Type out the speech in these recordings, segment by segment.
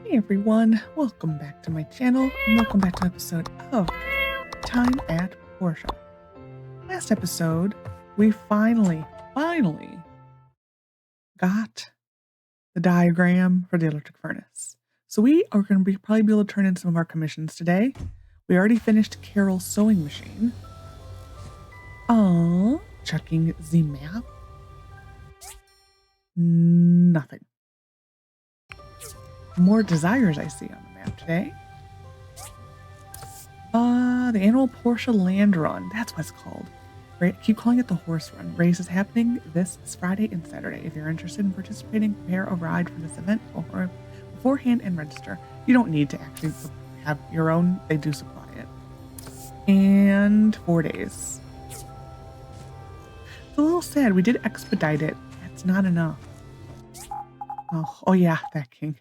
Hey everyone, welcome back to my channel and welcome back to an episode of Time at Portia. Last episode, we finally got the diagram for the electric furnace. So we are going to probably be able to turn in some of our commissions today. We already finished Carol's sewing machine. Checking the map. Nothing. More desires I see on the map today. The annual Portia Land Run. That's what it's called. Right? Keep calling it the horse run. Race is happening this Friday and Saturday. If you're interested in participating, prepare a ride for this event beforehand and register. You don't need to actually have your own. They do supply it. And 4 days. It's a little sad. We did expedite it. That's not enough. Oh yeah, that king.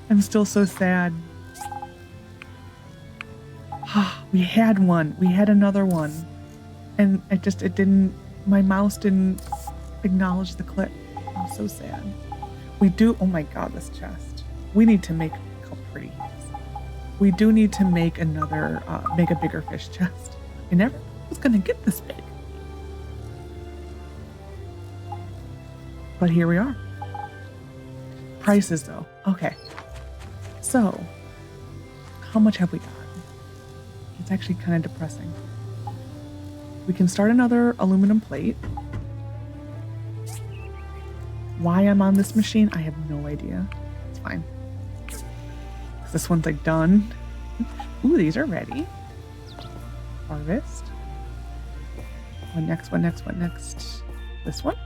I'm still so sad. We had one. We had another one. And my mouse didn't acknowledge the click. I'm so sad. We do, oh my god, this chest. We need to make, look how pretty he is. We do need to make another, make a bigger fish chest. I never was gonna get this big. But here we are. Prices though. Okay. So, how much have we got? It's actually kind of depressing. We can start another aluminum plate. Why I'm on this machine, I have no idea. It's fine. This one's like done. Ooh, these are ready. Harvest. One next, one next, one next. This one?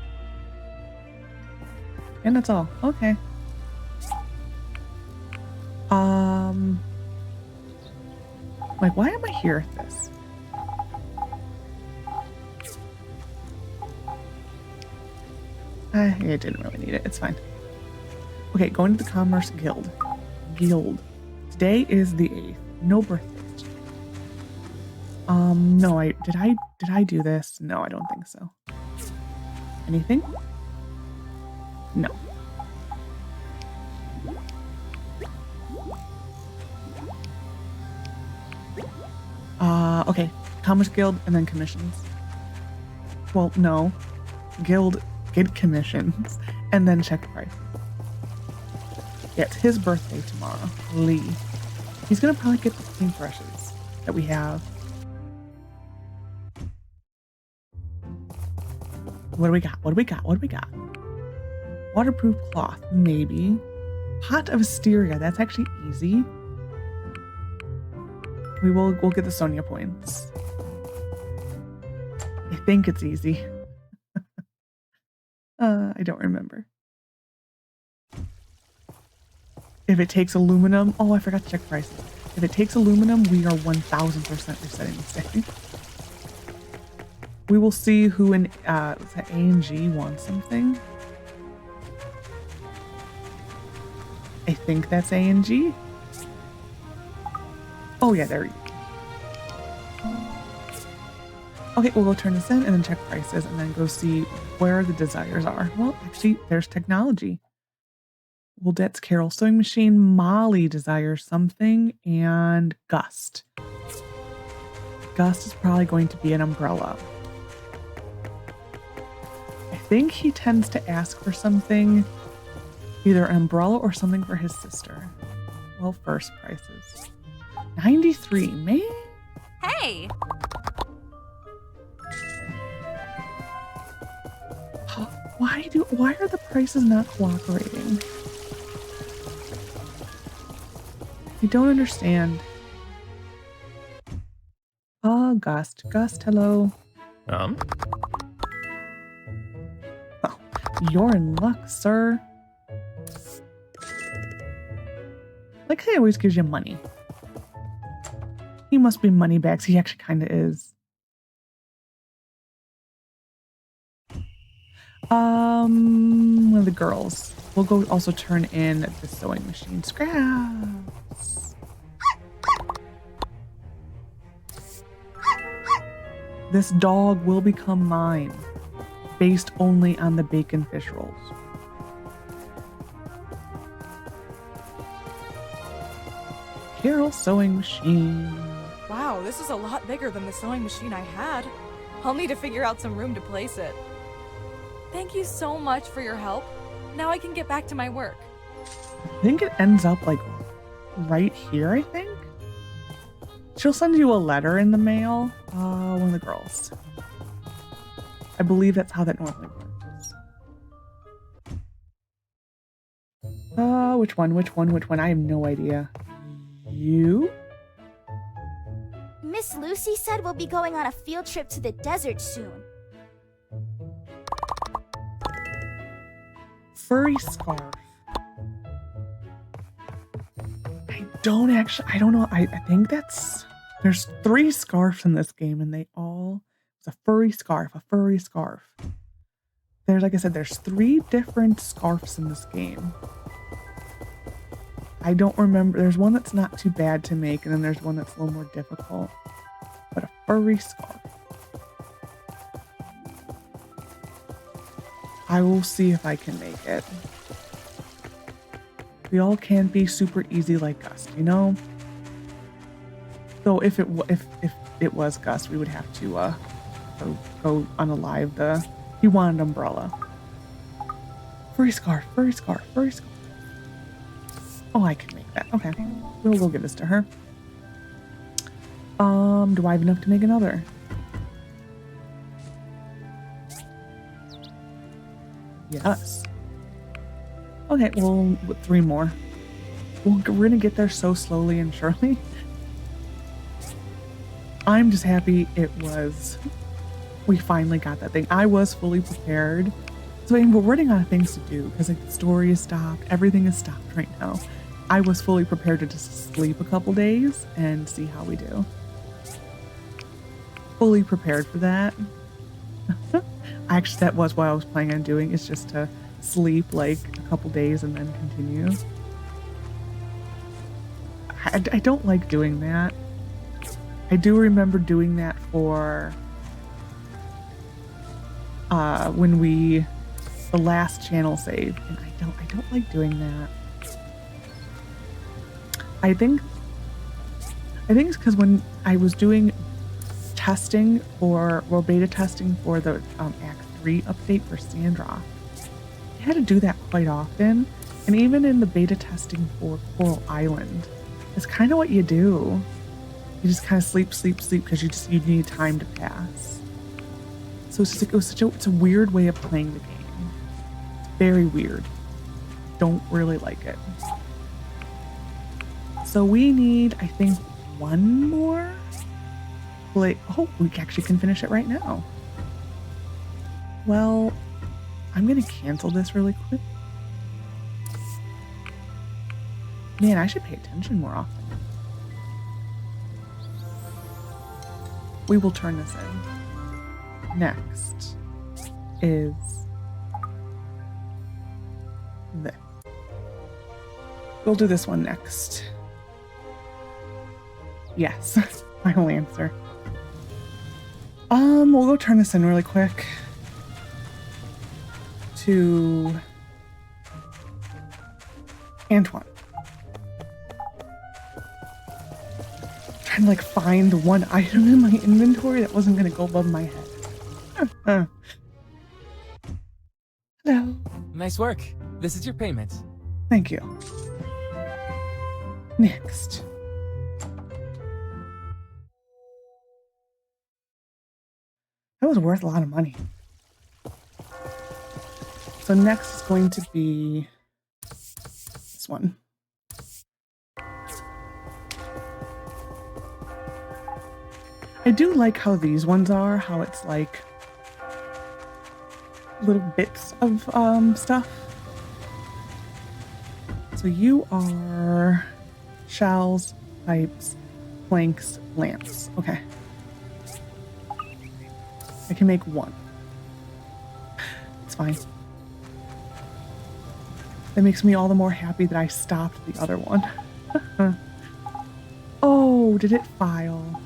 And that's all. Okay. Like, why am I here at this? I didn't really need it. It's fine. Okay, going to the Commerce Guild. Today is the 8th. No birthdays. No, did I do this? No, I don't think so. Anything? No. Okay, Commerce Guild and then commissions. Well, no. Guild, get commissions, and then check price. Yeah, it's his birthday tomorrow. Lee. He's gonna probably get the paintbrushes that we have. What do we got? What do we got? What do we got? Waterproof cloth, maybe. Pot of Asteria, that's actually easy. We'll get the Sonia points. I think it's easy. I don't remember. If it takes aluminum, oh, I forgot to check prices. If it takes aluminum, we are 1000% resetting the save. We will see who in was that A&G wants something. I think that's A&G. Oh yeah, there we go. Okay, we'll go turn this in and then check prices and then go see where the desires are. Well, actually, there's technology. Well, that's Carol's sewing machine. Molly desires something, and Gust. Gust is probably going to be an umbrella. I think he tends to ask for something, either an umbrella or something for his sister. Well, first prices. 93, man. Hey! Why are the prices not cooperating? I don't understand. Oh, Gust, hello. Oh, You're in luck, sir. Like, he always gives you money. He must be moneybags. He actually kind of is. One of the girls. We'll go also turn in the sewing machine. Scraps. This dog will become mine, based only on the bacon fish rolls. Carol's sewing machine. Wow, this is a lot bigger than the sewing machine I had. I'll need to figure out some room to place it. Thank you so much for your help. Now I can get back to my work. I think it ends up like right here, I think. She'll send you a letter in the mail. One of the girls. I believe that's how that normally works. Which one? I have no idea. You? Miss Lucy said we'll be going on a field trip to the desert soon. Furry scarf. I don't know. I think there's 3 scarves in this game and it's a furry scarf. Like I said, there's 3 different scarves in this game. I don't remember. There's one that's not too bad to make, and then there's one that's a little more difficult. But a furry scarf. I will see if I can make it. We all can't be super easy like Gus, you know? So if it was Gus, we would have to go unalive he wanted umbrella. Furry scarf. Oh, I can make that. Okay. We'll give this to her. Do I have enough to make another? Yes. Okay, well, 3 more. We're gonna get there so slowly and surely. I'm just happy we finally got that thing. I was fully prepared. So I mean, we're running out of things to do because like the story is stopped. Everything is stopped right now. I was fully prepared to just sleep a couple days and see how we do. Fully prepared for that. Actually, that was what I was planning on doing, is just to sleep like a couple days and then continue. I don't like doing that. I do remember doing that for the last channel save, and I don't like doing that. I think it's because when I was doing testing or beta testing for the Act 3 update for Sandrock, I had to do that quite often, and even in the beta testing for Coral Island, it's kind of what you do. You just kind of sleep because you need time to pass. So it's just it's a weird way of playing the game. It's very weird. Don't really like it. So we need, I think, 1 more. Like, oh, we actually can finish it right now. Well, I'm gonna cancel this really quick. Man, I should pay attention more often. We will turn this in. Next is this. We'll do this one next. Yes, final answer. We'll go turn this in really quick to Antoine. Trying to like find one item in my inventory that wasn't gonna go above my head. Hello. Nice work. This is your payment. Thank you. Next. That was worth a lot of money. So next is going to be this one. I do like how these ones are, how it's like little bits of stuff. So you are shells, pipes, planks, lamps. Okay. I can make 1. It's fine. That makes me all the more happy that I stopped the other one. Oh, did it file?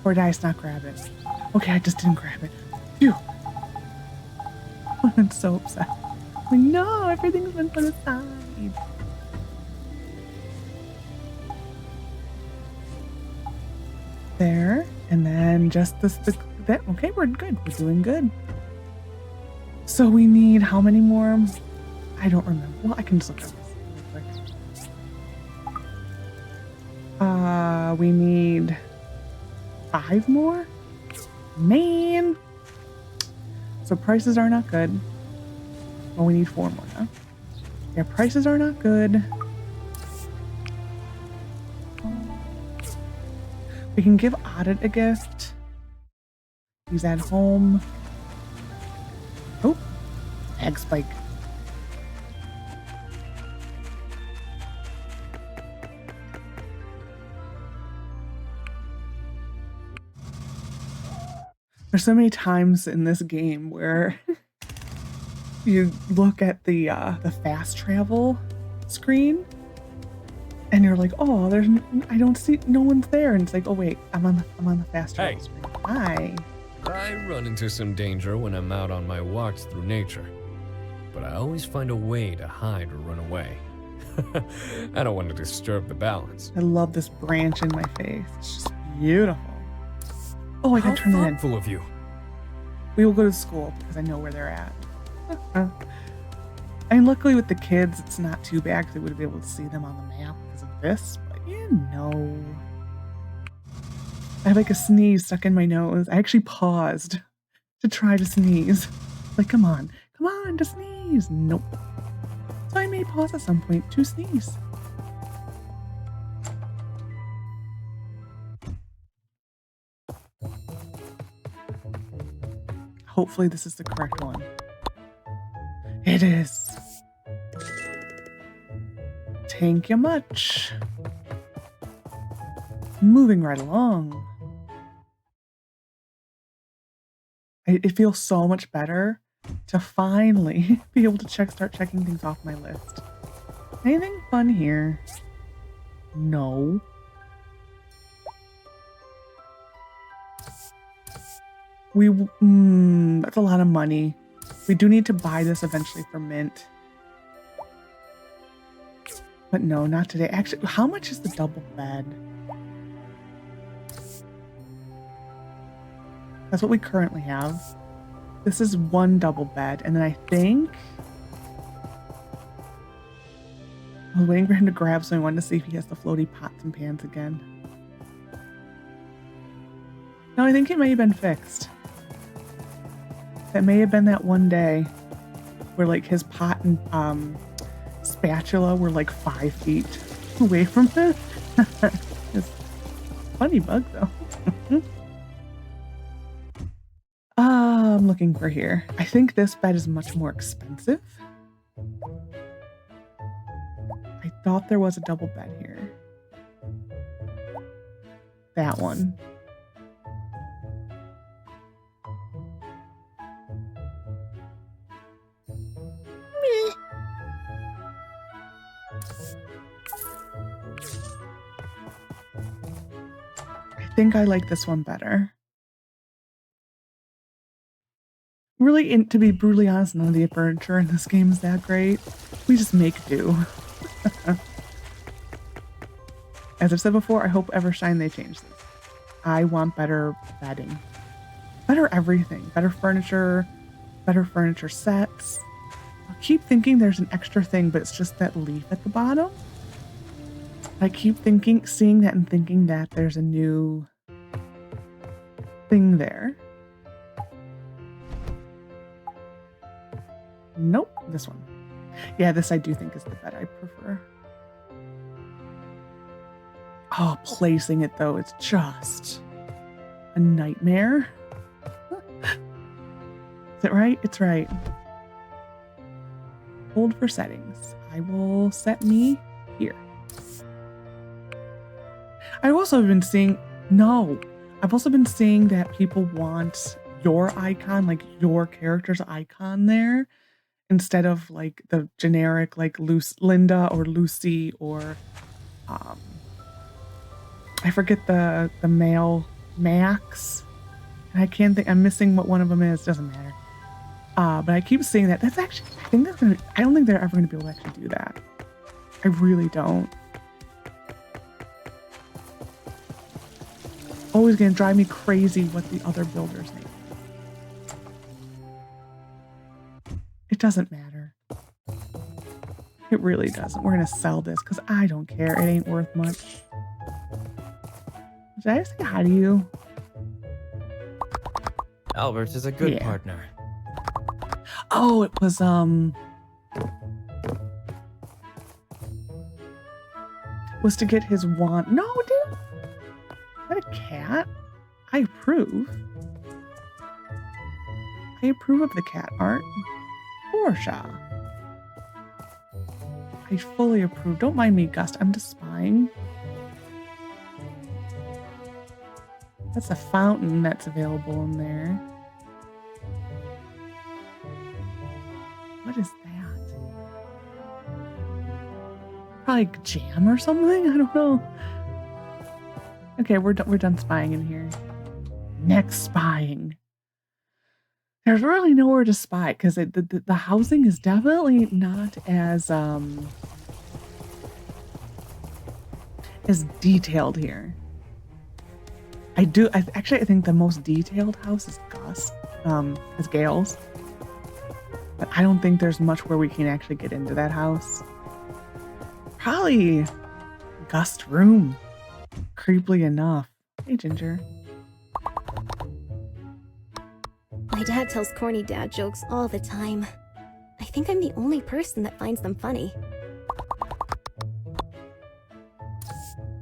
Or did I just not grab it? Okay, I just didn't grab it. Phew. I'm so upset. Like, no, everything's been put aside. there, and then just that. Okay, we're good. We're doing good. So we need how many more? I don't remember. Well, I can just look at this really quick. We need 5 more. Man. So prices are not good. Well, we need 4 more, huh? Yeah, prices are not good. We can give Audit a gift. He's at home. Oh, egg spike. There's so many times in this game where you look at the fast travel screen and you're like, oh, I don't see, no one's there, and it's like, oh wait, I'm on the fast travel screen. Hi. I run into some danger when I'm out on my walks through nature, but I always find a way to hide or run away. I don't want to disturb the balance. I love this branch in my face. It's just beautiful. Oh, I can turn that in. How thoughtful of you. We will go to school because I know where they're at. And luckily with the kids, it's not too bad because I would be able to see them on the map because of this, but you know. I have like a sneeze stuck in my nose. I actually paused to try to sneeze. Like, come on to sneeze. Nope. So I may pause at some point to sneeze. Hopefully this is the correct one. It is. Thank you much. Moving right along. It feels so much better to finally be able to start checking things off my list. Anything fun here? No. That's a lot of money. We do need to buy this eventually for mint. But no, not today. Actually, how much is the double bed? That's what we currently have. This is 1 double bed, and then I think I was waiting for him to grab, so I wanted to see if he has the floaty pots and pans again. No, I think it may have been fixed. That may have been that one day where like his pot and spatula were like 5 feet away from him. It's a funny bug though. I'm looking for here. I think this bed is much more expensive. I thought there was a double bed here. That one. I think I like this one better. Really, to be brutally honest, none of the furniture in this game is that great. We just make do. As I've said before, I hope Evershine they change this. I want better bedding. Better everything. Better furniture sets. I keep thinking there's an extra thing, but it's just that leaf at the bottom. I keep seeing that and thinking that there's a new thing there. Nope, this one. Yeah, this I do think is the bed I prefer. Oh, placing it though, it's just a nightmare. Is it right? It's right. Hold for settings. I will set me here. I've also been seeing that people want your icon, like your character's icon there, instead of like the generic like Linda or Lucy or I forget the male Max. And I can't think, I'm missing what one of them is, doesn't matter. But I keep seeing that. That's actually, I don't think they're ever gonna be able to actually do that. I really don't. always going to drive me crazy what the other builders make. It doesn't matter. It really doesn't. We're going to sell this because I don't care. It ain't worth much. Did I say hi to you? Albert is a good Yeah. partner. Oh, it was, was to get his wand. No, dude. Is that a cat? I approve. I approve of the cat art. Portia. I fully approve. Don't mind me, Gust. I'm just spying. That's a fountain that's available in there. What is that? Probably jam or something? I don't know. Okay, we're done spying in here. Next spying. There's really nowhere to spy because the housing is definitely not as detailed here. I think the most detailed house is Gale's. But I don't think there's much where we can actually get into that house. Probably Gust's room. Creepily enough. Hey, Ginger. My dad tells corny dad jokes all the time. I think I'm the only person that finds them funny.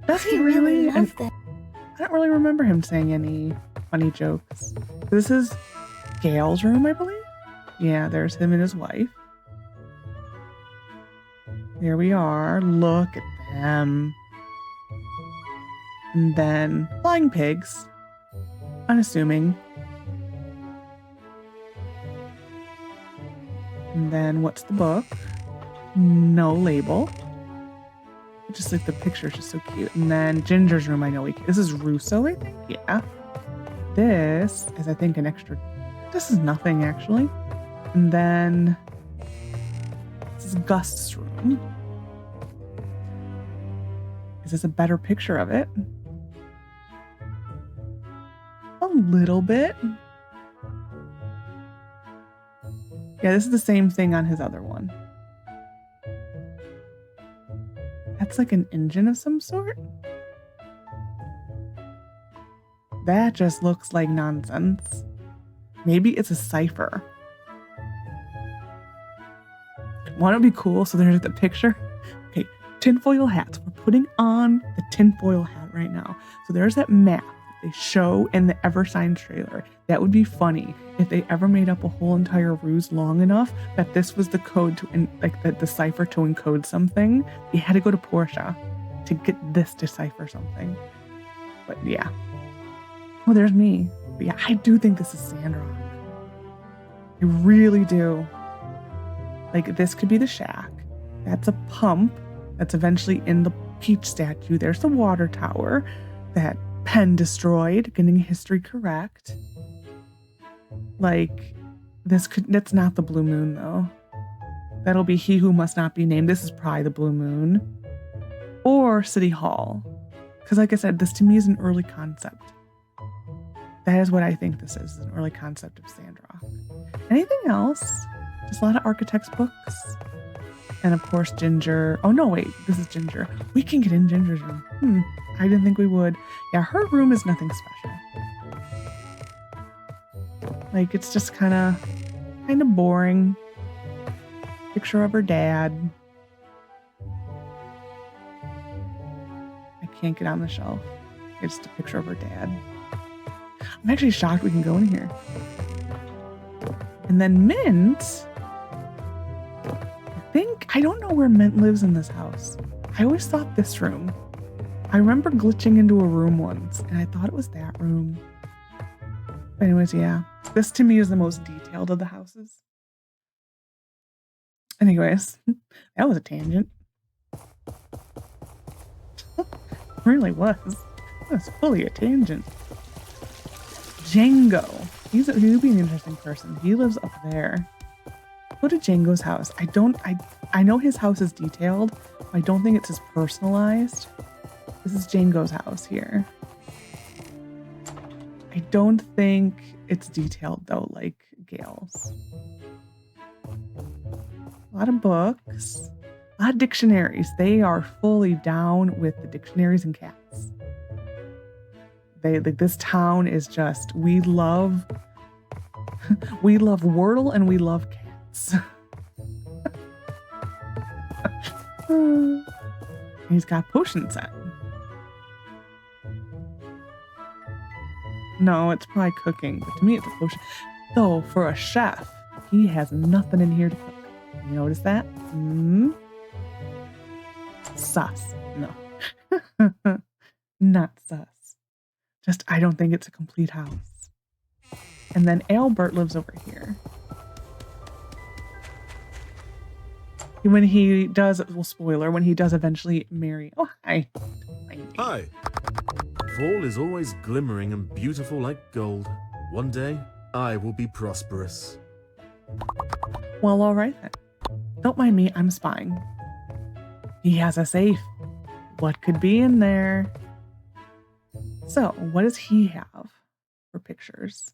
Does he I really? love them. I don't really remember him saying any funny jokes. This is Gale's room, I believe. Yeah, there's him and his wife. Here we are. Look at them. And then flying pigs. Unassuming. And then what's the book? No label. Just like the picture is just so cute. And then Ginger's room, I know this is Russo, I think. Yeah. This is, I think, an extra. This is nothing actually. And then this is Gust's room. Is this a better picture of it? A little bit. Yeah, this is the same thing on his other one. That's like an engine of some sort. That just looks like nonsense. Maybe it's a cipher. Want it to be cool? So there's the picture. Okay, tinfoil hats. We're putting on the tinfoil hat right now. So there's that map they show in the Evershine trailer. That would be funny if they ever made up a whole entire ruse long enough that this was the code to, the cipher to encode something. You had to go to Portia to get this to decipher something. But yeah. Oh, there's me. But yeah, I do think this is Sandrock. I really do. Like, this could be the shack. That's a pump that's eventually in the Peach statue. There's the water tower that Penn destroyed, getting history correct. Like, that's not the blue moon, though. That'll be He Who Must Not Be Named. This is probably the blue moon. Or City Hall. Because like I said, this to me is an early concept. That is what I think this is, an early concept of Sandrock. Anything else? Just a lot of architects' books. And of course, Ginger. Oh, no, wait. This is Ginger. We can get in Ginger's room. I didn't think we would. Yeah, her room is nothing special. Like, it's just kind of boring. Picture of her dad. I can't get on the shelf. It's just a picture of her dad. I'm actually shocked we can go in here. And then Mint. I don't know where Mint lives in this house. I always thought this room. I remember glitching into a room once, and I thought it was that room. But anyways, yeah. This to me is the most detailed of the houses. Anyways, that was a tangent. Really was. That was fully a tangent. Django. He would be an interesting person. He lives up there. Go to Django's house. I know his house is detailed. But I don't think it's as personalized. This is Django's house here. I don't think it's detailed though, like Gail's. A lot of books, a lot of dictionaries. They are fully down with the dictionaries and cats. They like this town is just we love Wordle and we love cats. He's got potion set. No, it's probably cooking, but to me it's a potion. Though for a chef, he has nothing in here to cook. You notice that? Sus. No. Not sus. Just, I don't think it's a complete house. And then Albert lives over here. When he does, well, spoiler, when he does eventually marry. Oh, hi. Hi. Fall is always glimmering and beautiful like gold. One day, I will be prosperous. Well, all right then. Don't mind me, I'm spying. He has a safe. What could be in there? So, what does he have for pictures?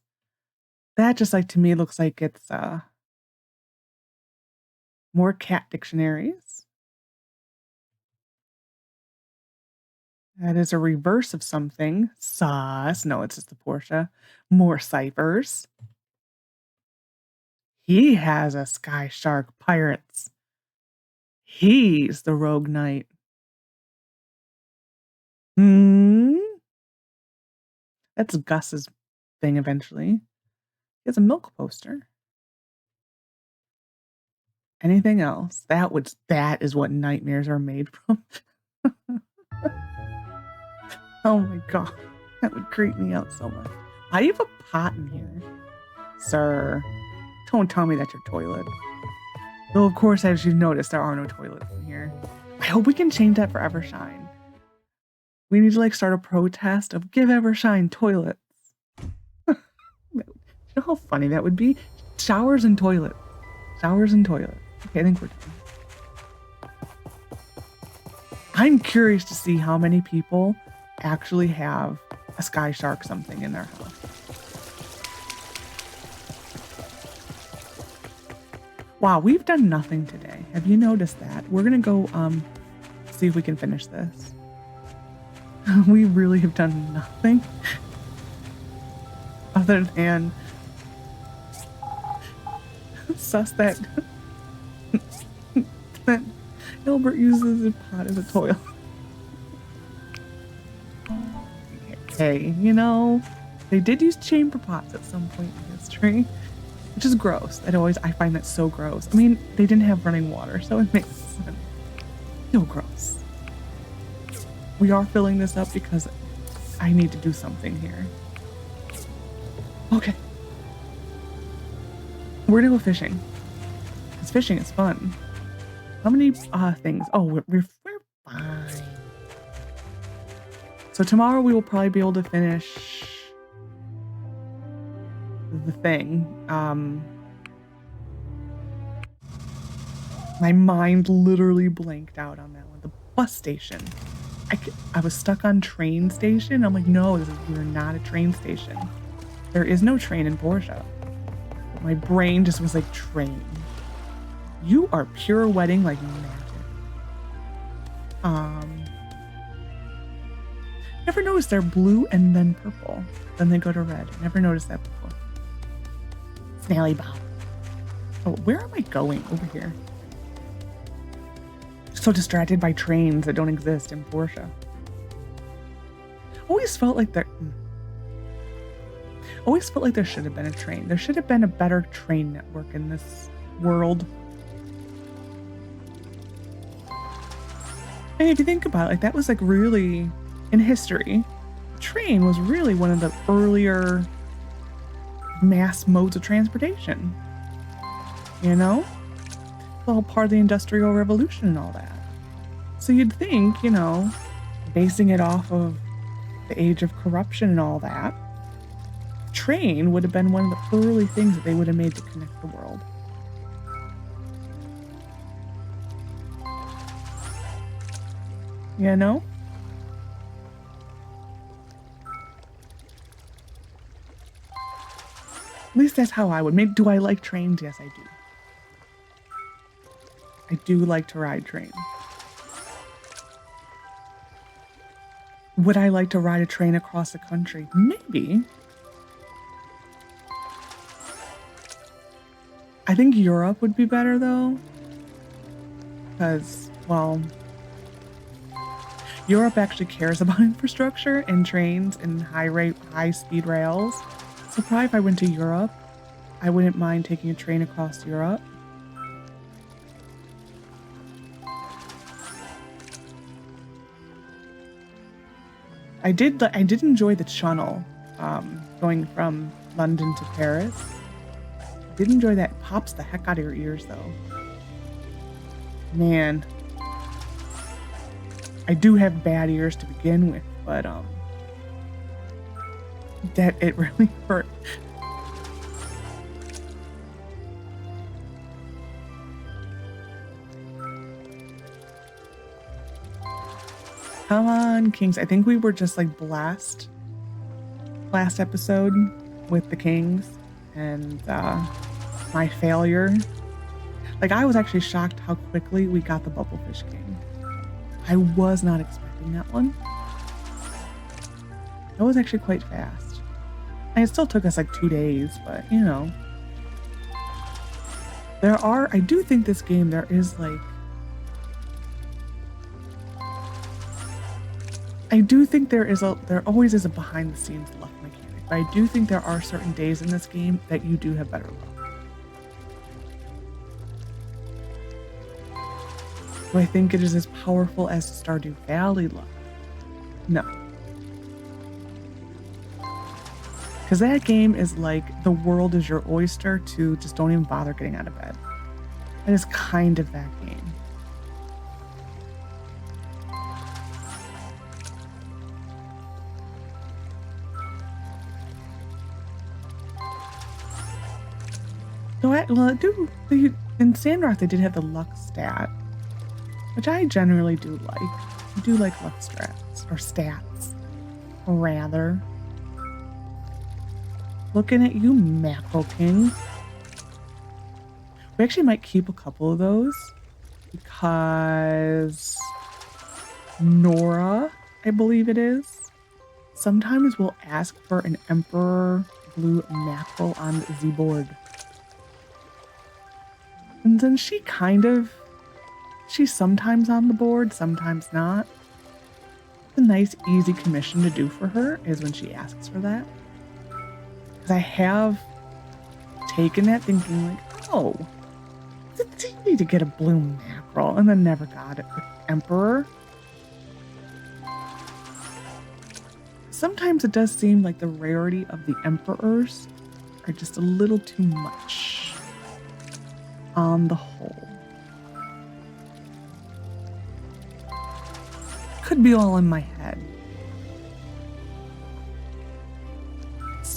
That just like to me looks like it's more cat dictionaries. That is a reverse of something. Sus. No, it's just the Portia. More ciphers. He has a Sky Shark Pirates. He's the Rogue Knight. That's Gus's thing eventually. He has a milk poster. Anything else? That is what nightmares are made from. Oh my god. That would creep me out so much. Why do you have a pot in here? Sir, don't tell me that's your toilet. Though of course, as you've noticed, there are no toilets in here. I hope we can change that for Evershine. We need to like start a protest of give Evershine toilets. You know how funny that would be? Showers and toilets. Showers and toilets. Okay, I think we're done. I'm curious to see how many people actually have a Sky Shark something in their house. Wow, we've done nothing today. Have you noticed that? We're gonna go see if we can finish this. We really have done nothing other than suss that that Albert uses his pot as a toilet. Hey, you know, they did use chamber pots at some point in history, which is gross. I find that so gross. I mean, they didn't have running water, so it makes sense. So gross. We are filling this up because I need to do something here. Okay. We're gonna go fishing. Because fishing is fun. How many things? Oh, we're fine. So tomorrow we will probably be able to finish the thing. My mind literally blanked out on that one. The bus station. I was stuck on train station. I'm like, no, we're not a train station. There is no train in Portia. But my brain just was like, train. You are pure wedding like magic. Never noticed they're blue and then purple. Then they go to red. Never noticed that before. Snaily Bob. Oh, where am I going? Over here. So distracted by trains that don't exist in Portia. Always felt like there should have been a train. There should have been a better train network in this world. And if you think about it, like that was like really in history, train was really one of the earlier mass modes of transportation. You know? It's all part of the Industrial Revolution and all that. So you'd think, you know, basing it off of the age of corruption and all that, train would have been one of the early things that they would have made to connect the world. You know? least that's how I would. Maybe, do I like trains? Yes, I do. I do like to ride trains. Would I like to ride a train across the country? Maybe. I think Europe would be better though. Because, well, Europe actually cares about infrastructure and trains and high speed rails. So probably if I went to Europe, I wouldn't mind taking a train across Europe. I did enjoy the channel, going from London to Paris. I did enjoy that. It pops the heck out of your ears though. Man. I do have bad ears to begin with, but that it really hurt. Come on, Kings. I think we were just like blessed last episode with the Kings and my failure. Like, I was actually shocked how quickly we got the Bubblefish King. I was not expecting that one. That was actually quite fast. And it still took us like 2 days, but you know. I do think this game, there is like, I do think there always is a behind the scenes luck mechanic, but I do think there are certain days in this game that you do have better luck. Do I think it is as powerful as Stardew Valley luck? No. Because that game is like the world is your oyster to just don't even bother getting out of bed. That is kind of that game. In Sandrock they did have the luck stat, which I generally do like. I do like luck stats, rather. Looking at you, Mackerel King. We actually might keep a couple of those because Nora, I believe it is, sometimes will ask for an Emperor Blue Mackerel on the board. And then she's sometimes on the board, sometimes not. It's a nice, easy commission to do for her is when she asks for that. Because I have taken that thinking like, oh, it's easy to get a blue mackerel, and then never got it with Emperor. Sometimes it does seem like the rarity of the Emperors are just a little too much. On the whole. Could be all in my head.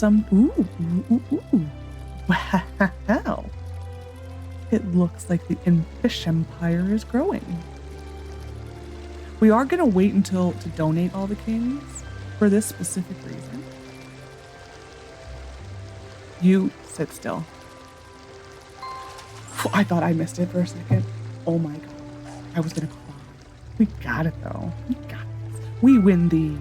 Ooh. Wow. It looks like the Fish Empire is growing. We are going to wait to donate all the kings for this specific reason. You sit still. I thought I missed it for a second. Oh my god. I was gonna cry. We got it though. We got this. We win these.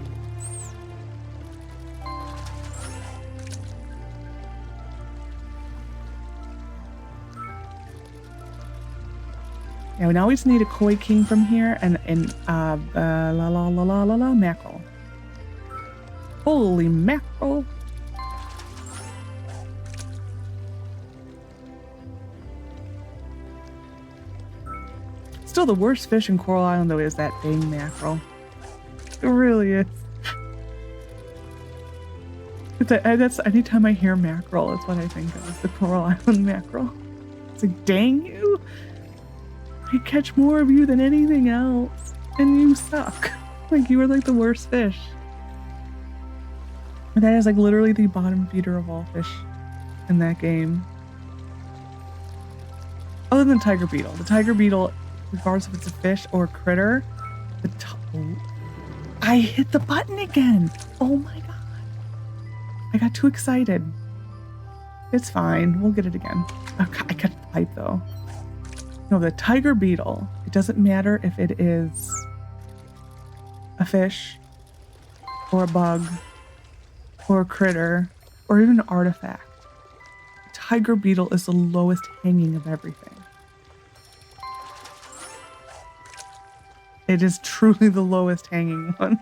Now we just need a koi king from here and mackerel. Holy mackerel. Still, the worst fish in Coral Island, though, is that dang mackerel. It really is. That's anytime I hear mackerel, it's what I think of, is the Coral Island mackerel. It's like, dang you! I catch more of you than anything else, and you suck. Like, you are like the worst fish. And that is like literally the bottom feeder of all fish in that game. Other than tiger beetle. The tiger beetle, regardless if it's a fish or a critter, I hit the button again. Oh my god. I got too excited. It's fine. We'll get it again. I cut the pipe though. No, the tiger beetle. It doesn't matter if it is a fish or a bug or a critter or even an artifact. The tiger beetle is the lowest hanging of everything. It is truly the lowest hanging one.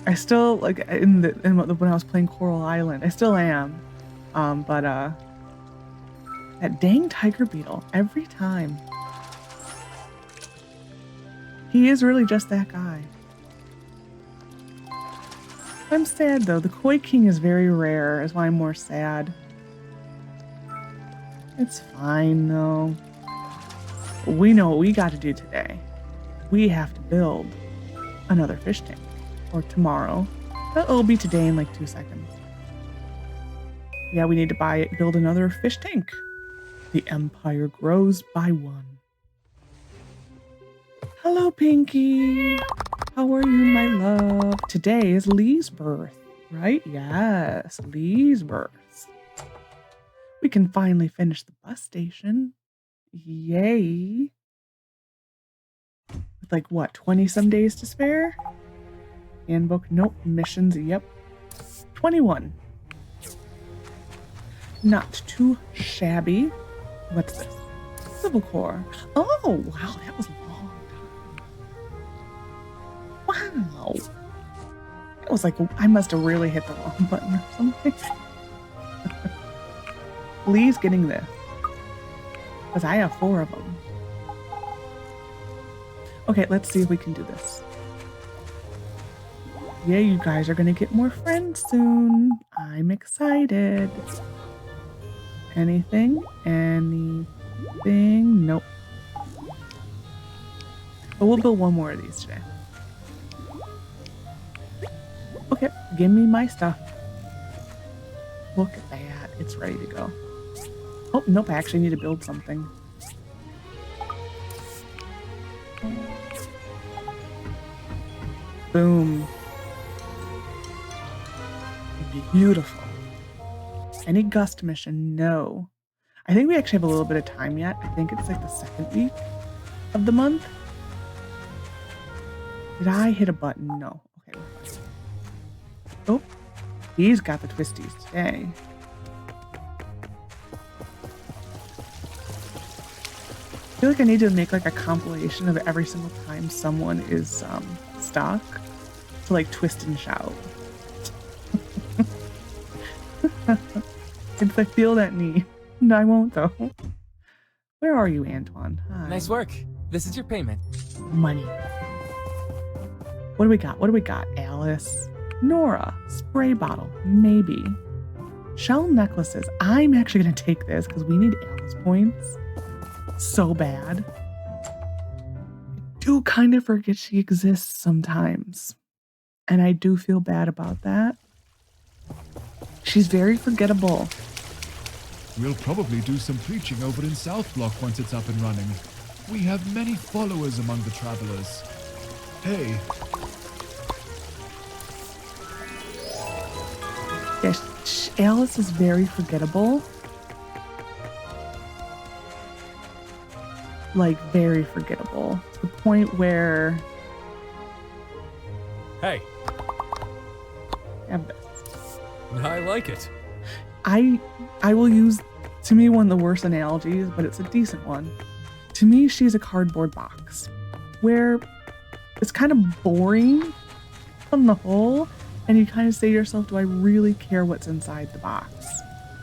I still like when I was playing Coral Island. I still am, but that dang tiger beetle every time. He is really just that guy. I'm sad though. The Koi King is very rare, is why I'm more sad. It's fine though. We know what we got to do today. We have to build another fish tank. Or tomorrow. It'll be today in like 2 seconds. Yeah, we need to build another fish tank. The empire grows by one. Hello, Pinky. How are you, my love? Today is Lee's birth, right? Yes, Lee's birth. We can finally finish the bus station. Yay. With like, what, 20 some days to spare? Handbook, nope. Missions, yep. 21. Not too shabby. What's this? Civil Corps. Oh, wow, that was a long time. Wow. It was like, I must have really hit the wrong button or something. Lee's getting this. Because I have 4 of them. Okay, let's see if we can do this. Yeah, you guys are gonna get more friends soon. I'm excited. Anything? Anything? Nope. But we'll build one more of these today. Okay, give me my stuff. Look at that. It's ready to go. Oh, nope, I actually need to build something. Boom. Beautiful. Any gust mission? No. I think we actually have a little bit of time yet. I think it's like the 2nd week of the month. Did I hit a button? No. Okay. Oh, he's got the twisties today. I feel like I need to make like a compilation of every single time someone is stuck to like twist and shout. If I feel that need. No, I won't though. Where are you, Antoine? Hi. Nice work. This is your payment. Money. What do we got? What do we got? Alice. Nora. Spray bottle. Maybe. Shell necklaces. I'm actually going to take this because we need Alice points. So bad. I do kind of forget she exists sometimes. And I do feel bad about that. She's very forgettable. We'll probably do some preaching over in South Block once it's up and running. We have many followers among the travelers. Hey. Yes, Alice is very forgettable. Like, very forgettable. To the point where... Hey, Have this. I like it. I will use, to me, one of the worst analogies, but it's a decent one. To me, she's a cardboard box where it's kind of boring on the whole, and you kind of say to yourself, do I really care what's inside the box?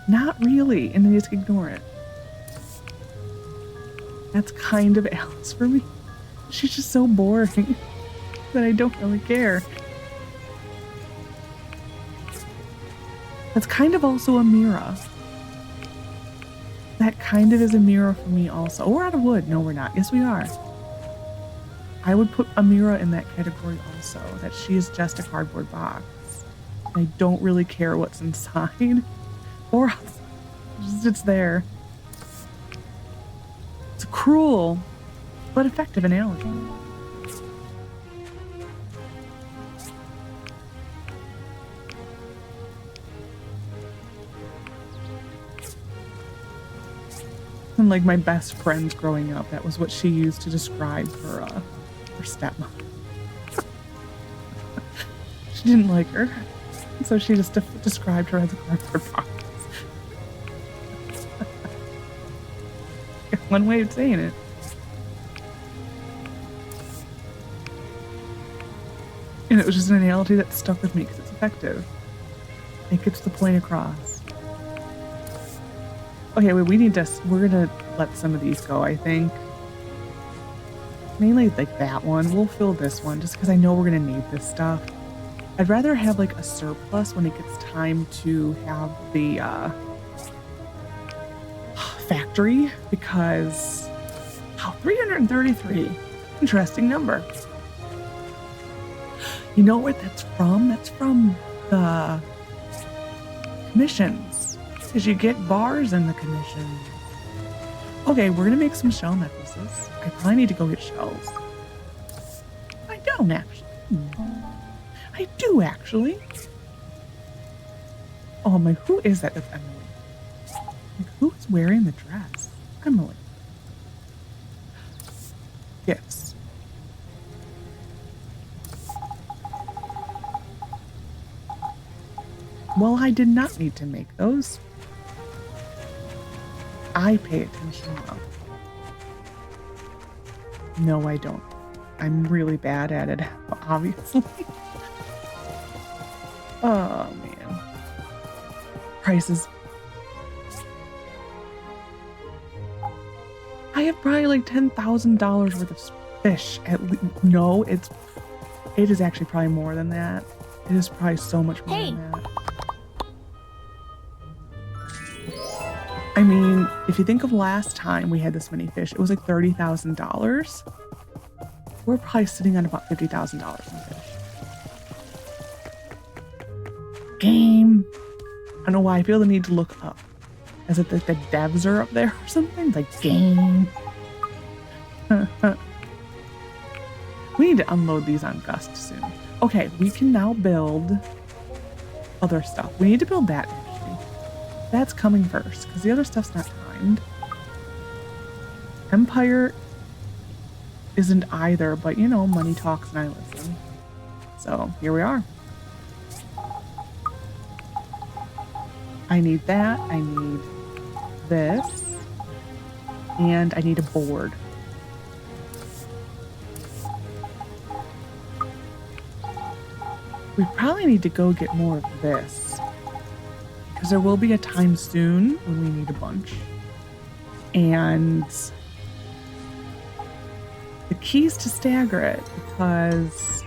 Not really, and then you just ignore it. That's kind of Alice for me. She's just so boring that I don't really care. That's kind of also a mirror. That kind of is a mirror for me also. Oh, we're out of wood. No, we're not. Yes, we are. I would put a mirror in that category also, that she is just a cardboard box. I don't really care what's inside. Or it's there. It's a cruel but effective analogy. And like my best friends growing up, that was what she used to describe her stepmom. She didn't like her, so she just described her as a cardboard box. One way of saying it. And it was just an analogy that stuck with me because it's effective. It gets the point across. Okay, wait, we're gonna let some of these go, I think. Mainly like that one. We'll fill this one just because I know we're gonna need this stuff. I'd rather have like a surplus when it gets time to have the factory because 333. Interesting number. You know what that's from? That's from the commissions. Because you get bars in the commissions. Okay, we're gonna make some shell necklaces. I probably need to go get shells. I don't actually. I do actually. Oh my, who is that? That's Emily. Like, who's wearing the dress? Emily. Gifts. Well, I did not need to make those. I pay attention now. No, I don't. I'm really bad at it, obviously. Oh, man. Prices. I have probably like $10,000 worth of fish. No, it is actually probably more than that. It is probably so much more than that. I mean, if you think of last time we had this many fish, it was like $30,000. We're probably sitting on about $50,000 in fish. Game. I don't know why I feel the need to look up. Is it that the devs are up there or something? Like, game. We need to unload these on Gust soon. Okay, we can now build other stuff. We need to build that actually. That's coming first because the other stuff's not timed. Empire isn't either, but you know, money talks and I listen. So here we are. I need that. I need this. And I need a board. We probably need to go get more of this. Because there will be a time soon when we need a bunch. And the key is to stagger it because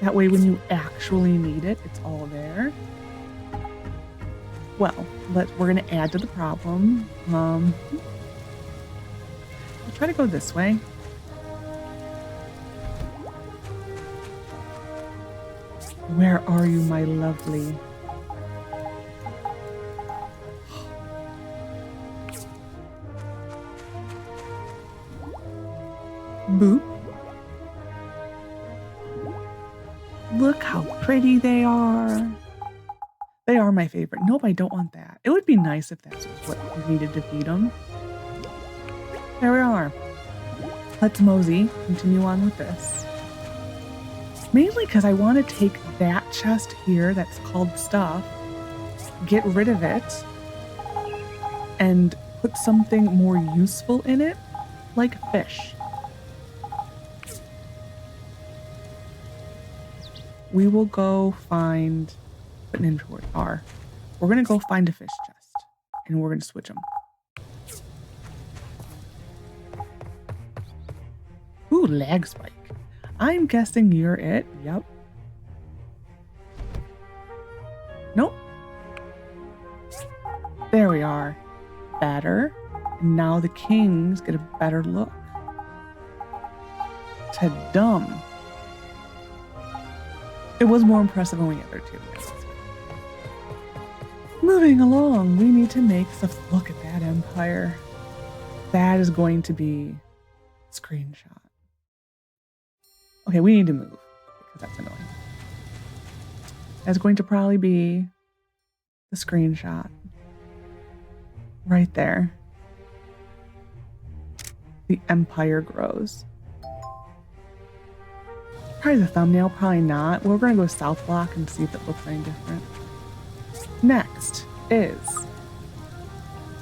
that way when you actually need it, it's all there. Well, we're going to add to the problem. I'll try to go this way. Where are you, my lovely? Boop. Look how pretty they are. They are my favorite. Nope, I don't want that. It would be nice if that's what we needed to feed them. There we are. Let's mosey. Continue on with this. Mainly because I want to take that chest here that's called stuff, get rid of it, and put something more useful in it, like fish. We will go find, put an inventory R. We're going to go find a fish chest, and we're going to switch them. Ooh, lag spike. I'm guessing you're it. Yep. Nope. There we are. Better. And now the kings get a better look. Ta-dum. It was more impressive when we had their two. Moving along, we need to make stuff. Look at that empire. That is going to be a screenshot. Okay, we need to move because that's annoying. That's going to probably be the screenshot. Right there. The empire grows. Probably the thumbnail, probably not. We're going to go south block and see if it looks any different. Next is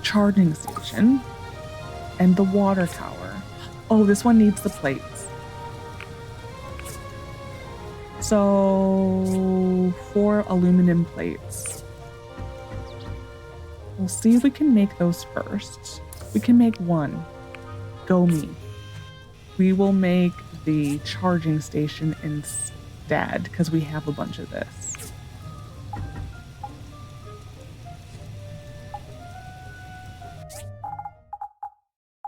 charging station and the water tower. Oh, this one needs the plates. So 4 aluminum plates. We'll see if we can make those first. We can make 1. Go me. We will make the charging station instead because we have a bunch of this.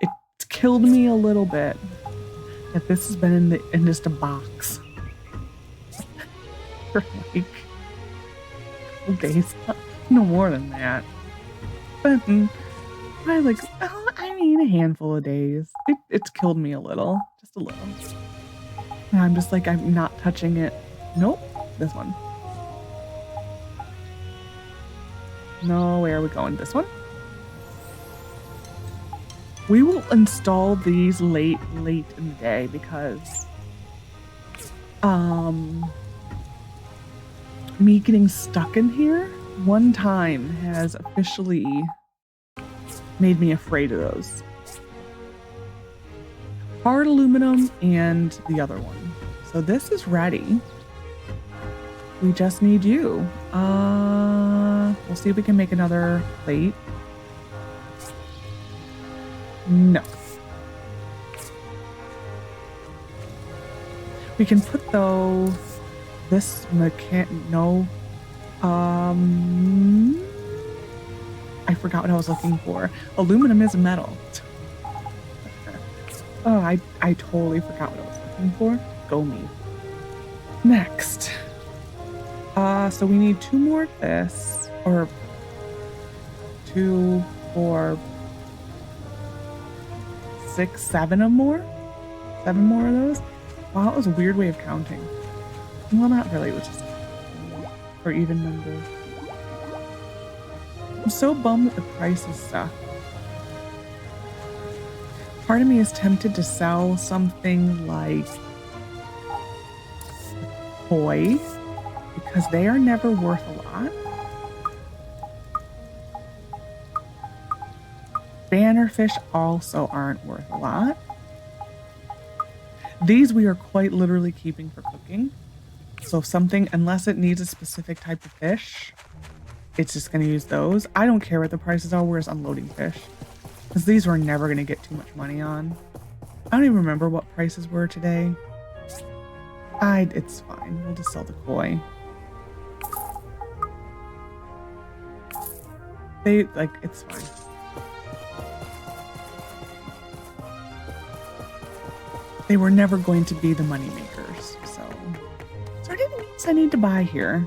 It's killed me a little bit that this has been in just a box for like a couple days, no more than that. But I like, I mean, a handful of days. It's killed me a little, just a little. And I'm just like, I'm not touching it. Nope, this one. No, where are we going? This one? We will install these late in the day because me getting stuck in here one time has officially made me afraid of those. Hard aluminum and the other one. So this is ready. We just need you. We'll see if we can make another plate. No. We can put though this no. I forgot what I was looking for. Aluminum is metal. Oh, I totally forgot what I was looking for. Go me. Next. So we need 2 more of this, or 2, 4, 6, 7 or more. 7 more of those. Wow, that was a weird way of counting. Well, not really. It was just for even numbers. I'm so bummed that the price is stuck. Part of me is tempted to sell something like koi because they are never worth a lot. Bannerfish also aren't worth a lot. These we are quite literally keeping for cooking. So if something, unless it needs a specific type of fish, it's just going to use those. I don't care what the prices are. We're just unloading fish. Because these we're never going to get too much money on. I don't even remember what prices were today. It's fine. We'll just sell the koi. It's fine. They were never going to be the money makers. So are there any meats I need to buy here?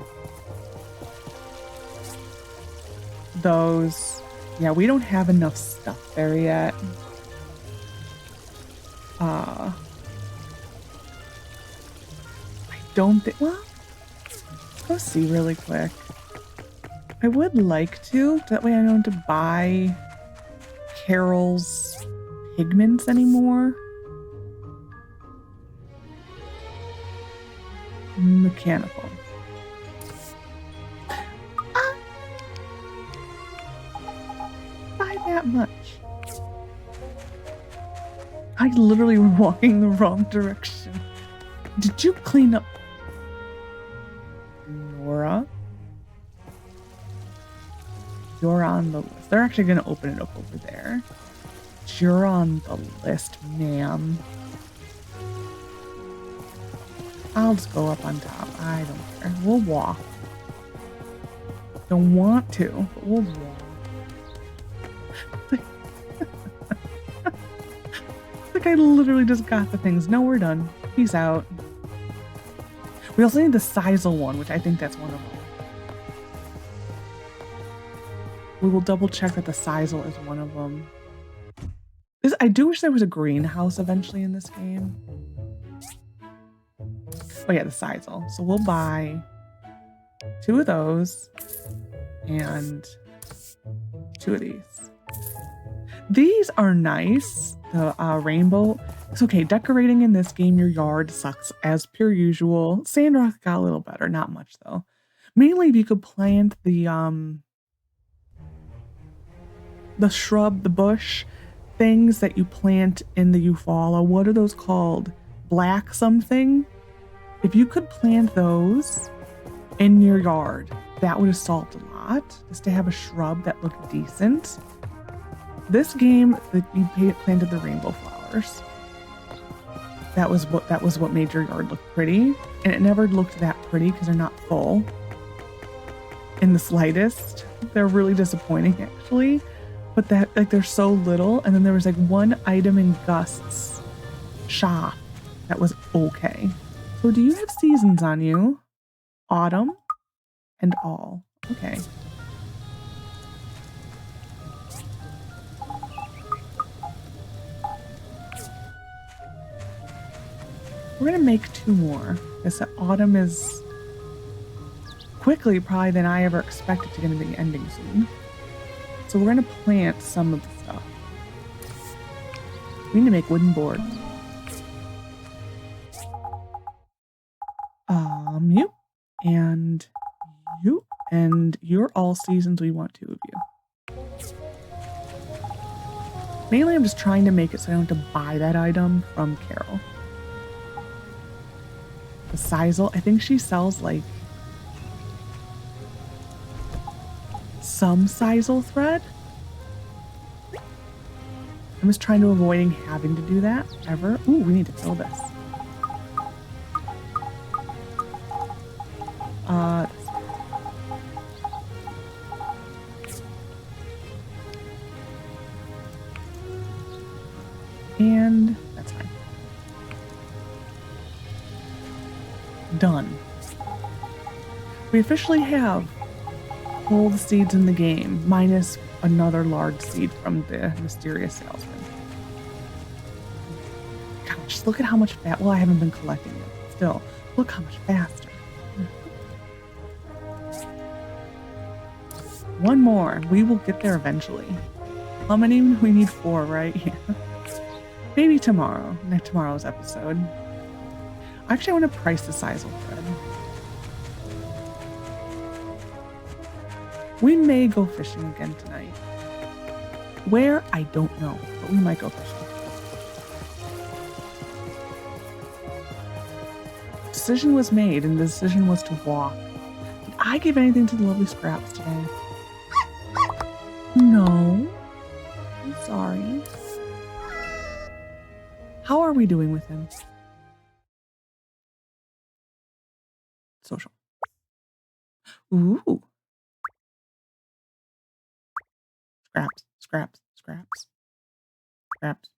Those. Yeah, we don't have enough stuff there yet. I don't think. Well, let's go see really quick. I would like to. That way I don't have to buy Carol's pigments anymore. Mechanical. By that much. I literally was walking the wrong direction. Did you clean up? Nora? You're on the list. They're actually going to open it up over there. You're on the list, ma'am. I'll just go up on top. I don't care. We'll walk. Don't want to, but we'll walk. Like I literally just got the things. No, we're done. Peace out. We also need the sisal one, which I think that's one of them. We will double check that the sisal is one of them. I do wish there was a greenhouse eventually in this game. Oh yeah, the sisal. So we'll buy 2 of those and 2 of these. These are nice. The rainbow. It's okay. Decorating in this game, your yard sucks as per usual. Sandrock got a little better. Not much though. Mainly if you could plant the shrub, the bush, things that you plant in the Eufaula. What are those called? Black something? If you could plant those in your yard, that would have solved a lot. Just to have a shrub that looked decent. This game, you planted the rainbow flowers. That was what made your yard look pretty. And it never looked that pretty because they're not full in the slightest. They're really disappointing actually. But that, like, they're so little. And then there was like one item in Gust's shop that was okay. So do you have seasons on you? Autumn and all. Okay. We're gonna make 2 more. This autumn is quickly probably than I ever expected to get into the ending soon. So we're gonna plant some of the stuff. We need to make wooden boards. You and you and you're all seasons. We want 2 of you. Mainly, I'm just trying to make it so I don't have to buy that item from Carol. The sisal, I think she sells like some sisal thread. I'm just trying to avoid having to do that ever. Ooh, we need to fill this. And that's fine. Done. We officially have all the seeds in the game, minus another large seed from the mysterious salesman. Gosh, look at how much well, I haven't been collecting it. Still, look how much faster. One more. We will get there eventually. How many? We need 4, right? Yeah. Maybe tomorrow. Tomorrow's episode. Actually, I want to price the sisal thread. We may go fishing again tonight. Where? I don't know, but we might go fishing. Decision was made, and the decision was to walk. Did I give anything to the lovely Scraps today? No. I'm sorry. How are we doing with him? Social. Ooh. Scraps, scraps, scraps, scraps.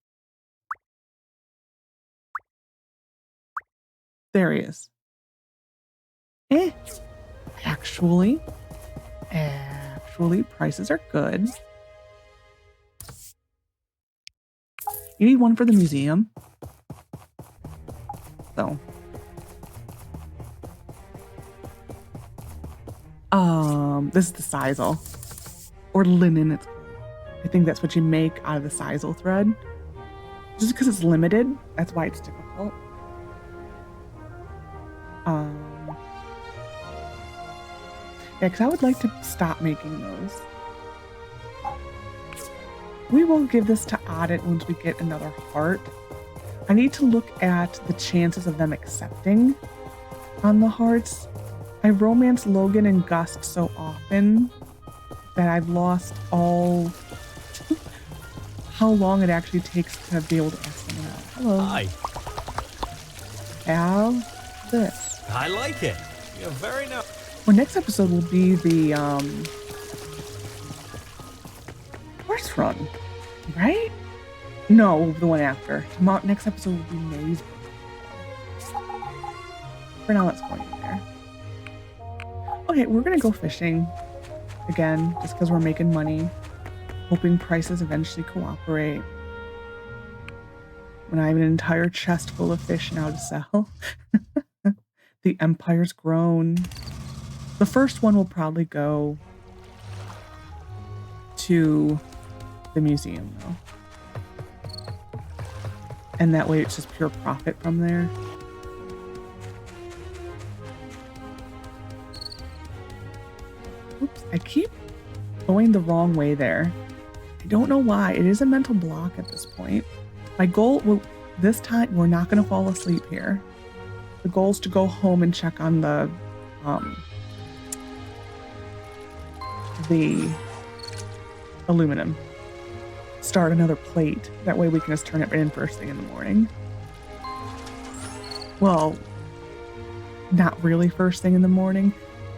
There he is. Actually, prices are good. You need one for the museum. So. This is the sisal. Or linen, I think that's what you make out of the sisal thread. Just because it's limited, that's why it's difficult. Yeah, because I would like to stop making those. We will give this to Audit once we get another heart. I need to look at the chances of them accepting on the hearts. I romance Logan and Gust so often that I've lost all how long it actually takes to be able to ask them out. Hello. Hi. Have this. I like it. You're very nice. Well, next episode will be the horse run, right? No, the one after. Next episode will be Maze. For now, let's go in there. Okay, we're gonna go fishing again, just because we're making money, hoping prices eventually cooperate. When I have an entire chest full of fish now to sell. The empire's grown. The first one will probably go to the museum though. And that way it's just pure profit from there. Oops, I keep going the wrong way there. I don't know why. It is a mental block at this point. My goal, well, this time, we're not going to fall asleep here. The goal is to go home and check on the aluminum. Start another plate. That way we can just turn it in first thing in the morning. Well, not really first thing in the morning,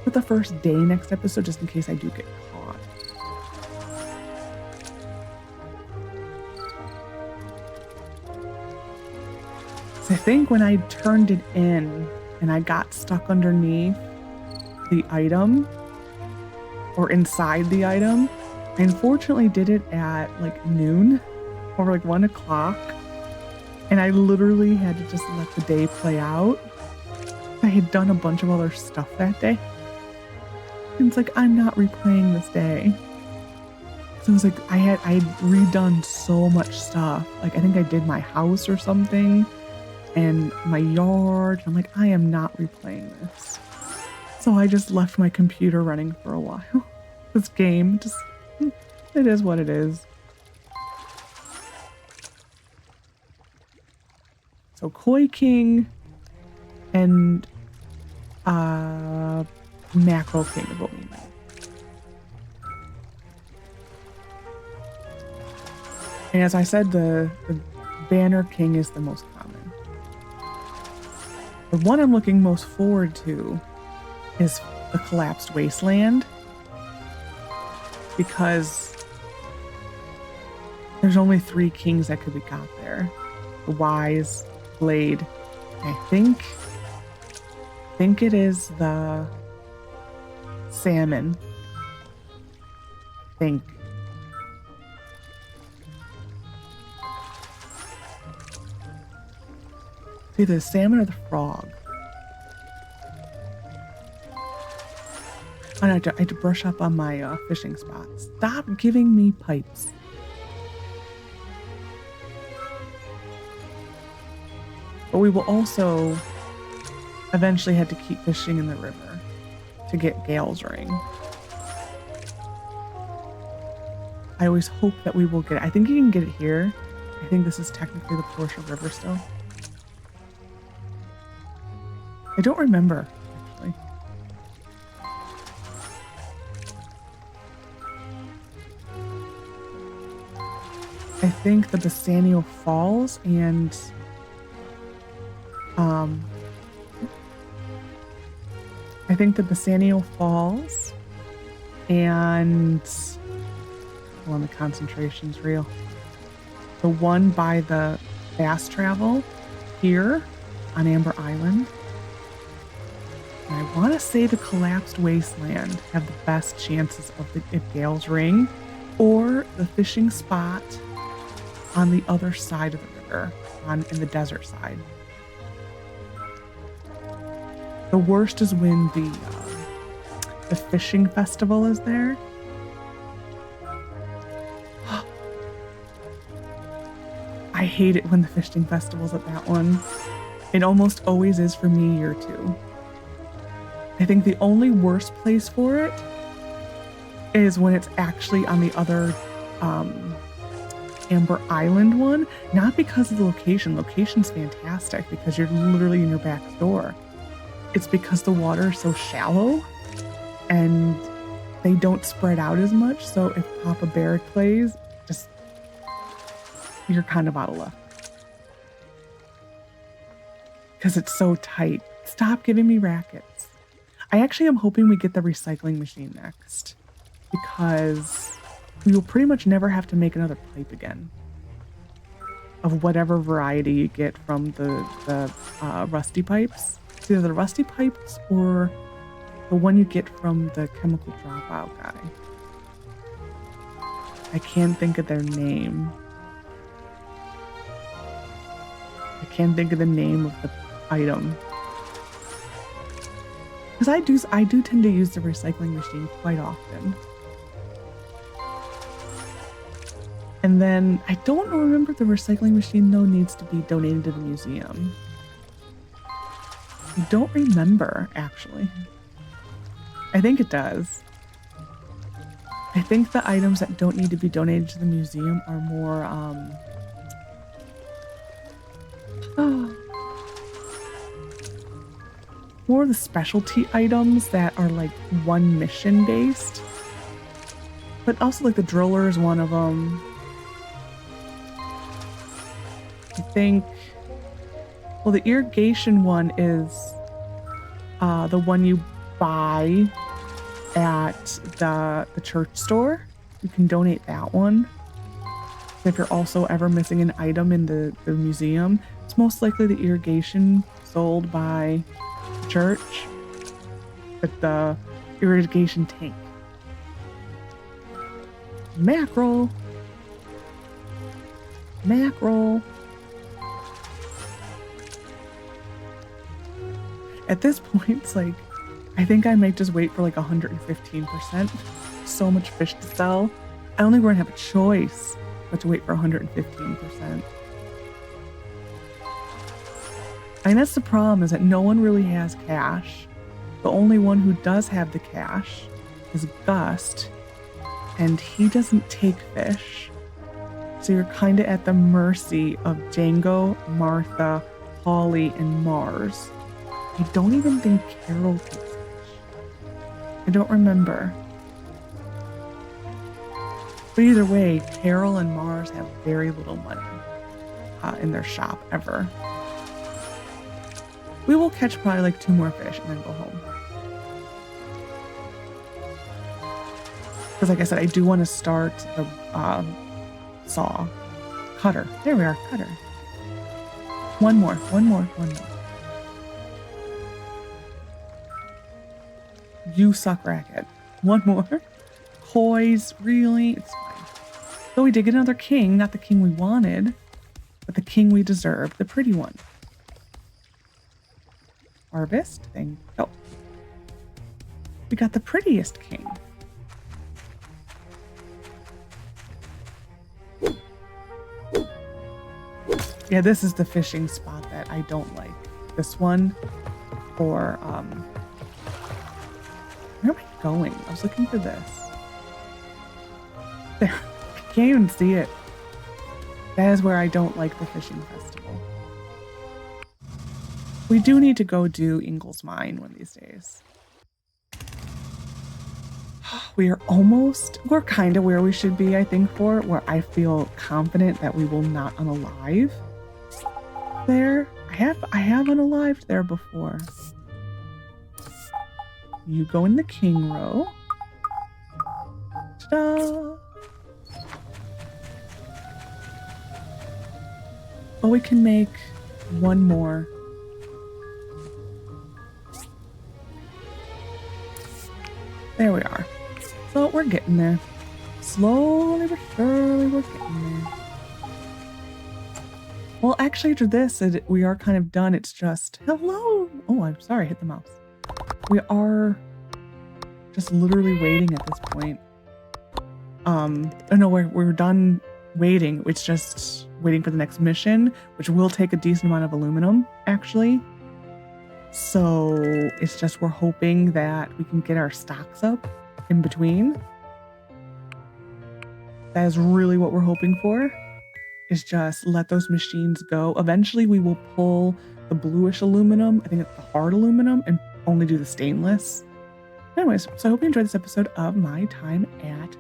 but the first day next episode, just in case I do get caught. So I think when I turned it in and I got stuck underneath the item or inside the item, I unfortunately did it at like noon or like 1 o'clock. And I literally had to just let the day play out. I had done a bunch of other stuff that day. And it's like, I'm not replaying this day. So it was like, I had redone so much stuff. Like, I think I did my house or something and my yard. I'm like, I am not replaying this. So I just left my computer running for a while. This game, just, it is what it is. So Koi King and Mackerel King is what we need. And as I said, the Banner King is the most common. The one I'm looking most forward to is the Collapsed Wasteland, because there's only 3 kings that could be got there. The Wise, Blade, I think it is the Salmon. I think. It's either the salmon or the frog. Oh, no, I have to brush up on my fishing spots. Stop giving me pipes. But we will also eventually have to keep fishing in the river to get Gale's Ring. I always hope that we will get it. I think you can get it here. I think this is technically the Portia River still. I don't remember, actually. I think the Bassanio Falls and I think the Bassanio Falls and well, the concentration's real. The one by the fast travel here on Amber Island. And I want to say the Collapsed Wasteland have the best chances of the Gale's Ring, or the fishing spot on the other side of the river, in the desert side. The worst is when the fishing festival is there. I hate it when the fishing festival's at that one. It almost always is for me year 2. I think the only worst place for it is when it's actually on the other Amber Island one. Not because of the location. Location's fantastic because you're literally in your back door. It's because the water is so shallow and they don't spread out as much. So if Papa Bear plays, just you're kind of out of luck. Because it's so tight. Stop giving me rackets. I actually am hoping we get the recycling machine next, because we will pretty much never have to make another pipe again of whatever variety you get from the rusty pipes. It's either the rusty pipes or the one you get from the chemical dropout guy. I can't think of their name. I can't think of the name of the item. Because I do tend to use the recycling machine quite often. And then I don't remember if the recycling machine though needs to be donated to the museum. I don't remember actually. I think it does. I think the items that don't need to be donated to the museum are more more of the specialty items that are like one mission based. But also like the driller is one of them. I think, well, the irrigation one is the one you buy at the church store. You can donate that one. If you're also ever missing an item in the museum, it's most likely the irrigation sold by the church, but the irrigation tank. Mackerel. Mackerel. At this point, it's like, I think I might just wait for like 115%. So much fish to sell. I don't think we're gonna have a choice but to wait for 115%. And that's the problem, is that no one really has cash. The only one who does have the cash is Gust, and he doesn't take fish. So you're kind of at the mercy of Django, Martha, Holly, and Mars. I don't even think Carol takes fish. I don't remember. But either way, Carol and Mars have very little money in their shop ever. We will catch probably like 2 more fish and then go home. Because like I said, I do want to start the cutter. There we are, cutter. One more. You suck, Racket. One more. Poise, really? It's fine. So we did get another king, not the king we wanted, but the king we deserved, the pretty one. Harvest, thing. Oh. We got the prettiest king. Yeah, this is the fishing spot that I don't like. This one, or, where am I going? I was looking for this. There, I can't even see it. That is where I don't like the fishing festival. We do need to go do Ingle's Mine one of these days. We're kind of where we should be, I think, where I feel confident that we will not unalive there. I have unalived there before. You go in the king row. Ta-da! Oh, we can make one more. There we are. So we're getting there. Slowly but surely we're getting there. Well, actually after this, we are kind of done. It's just, hello. Oh, I'm sorry, I hit the mouse. We are just literally waiting at this point. No, we're done waiting. It's just waiting for the next mission, which will take a decent amount of aluminum, actually. So it's just we're hoping that we can get our stocks up in between. That is really what we're hoping for, is just let those machines go. Eventually we will pull the bluish aluminum, I think it's the hard aluminum, and only do the stainless. Anyways, so I hope you enjoyed this episode of my time at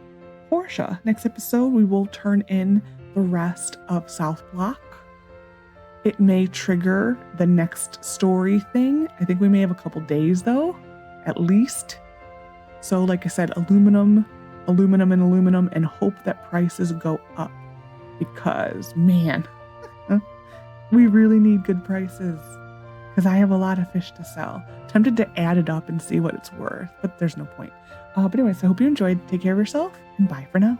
Portia. Next episode, we will turn in the rest of South Block. It may trigger the next story thing. I think we may have a couple days though, at least. So like I said, aluminum, and hope that prices go up, because man, we really need good prices, because I have a lot of fish to sell. Tempted to add it up and see what it's worth, but there's no point. But anyways, I hope you enjoyed. Take care of yourself, and bye for now.